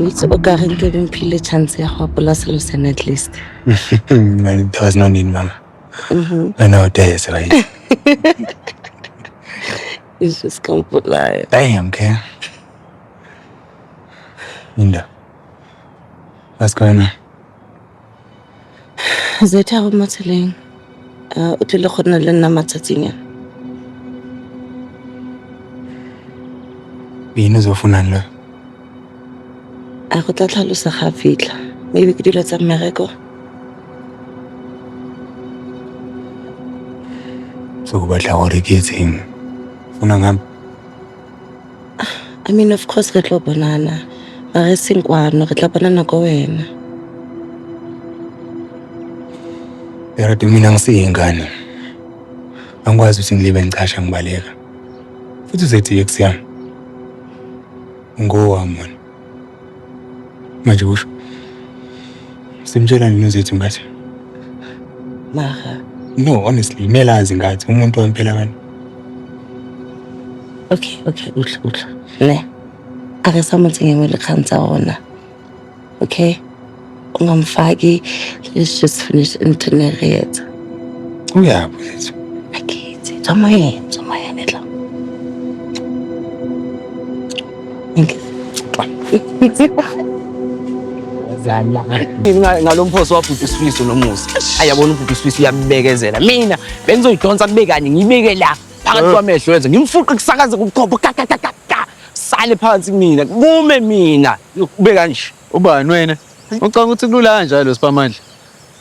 It's okay to be a chance ya go apola selo sena at least. Man, there was no need, Mama. I know days, right? It's just comfort life. Damn, okay. Linda, what's going on? Zeta go matseleng. O tlile go nna le nna matsatsing. Bino zofunang lo. A go tla tlhalosa ga fitla. Maybe ke dilo tsa mmereko. So batla gore ke etseng? Funa ngam. I mean, of course, re tlo bonana. Ba re seng kwano, re tla bonana go wena. Pero mina ngisiyingane. Angikwazi ukuthi ngilibe ngicasha ngibaleka. Futhi uzethi eksiyami. Ngowami wona. Manje usho. Simtshela nini uzethu ngathi? Mara. No, honestly, melazi ngathi umuntu wamphela bani. Okay, utla. Ne. A re sa motseng mo le kgantsa ona. Okay? Ungamfaki. Let's just finish internet. Uyapho zethu. Akithi, tsamaya netla. Ngalomphoso wabhubha isifiso nomusa. Ayabona ubhubha isifiso uyabekezela. Mina bengizoyidonsa kube kanye ngibeke la phakathi kwamehlo wenze ngimfuqe kusakaze kuchopho sale phansi mina kume mina kube kanje. Ubani wena? Ucanga ukuthi kulula kanjalo siphamandla.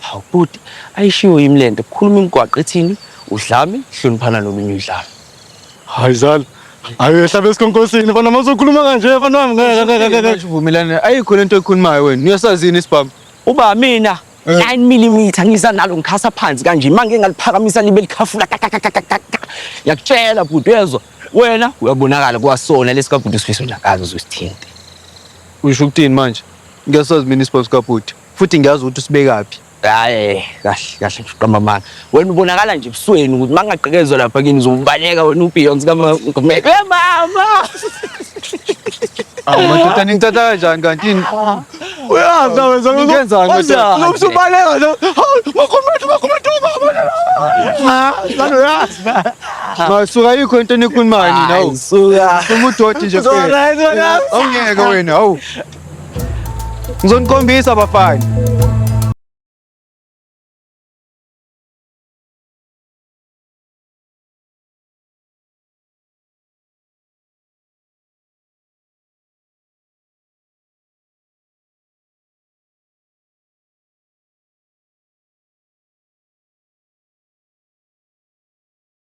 Hawu bhuti ayishiwo imlento kukhuluma imigwaqo ethini udlame hloniphana nomunye udlame. Hayi zala. Ayo hlabe esikhonkosini fana mazokhuluma kanje fana wami ngeke uvumelane ayikho lento ekhulumayo wena uyasazini isibhamu uba mina 9mm ngisa nalo ngikhasa phansi kanje manje ngaliphakamisa libe likhafula yakutshela bhuti uyezwa wena uyabonakala kwasona lesikabhuti isifiso lakazi uzosithinte usho ukuthini manje ngiyasazi mina isibhamu sikabhuti futhi ngiyazi ukuthi usibekaphi hayi kahle qamba manje wena ubonakala nje ebusweni ukuthi mangaqekezwe lapha kini uzobaleka wena uBeyonce kamake mama madoda ningithatha kanjani kanti uyazi wenza ngenzani madoda nokusubaleka lo makhomento masuka yikho into enikhulumayo nina hawu suka umudoti nje phela awungeke wena hawu ngizonikhombisa bafana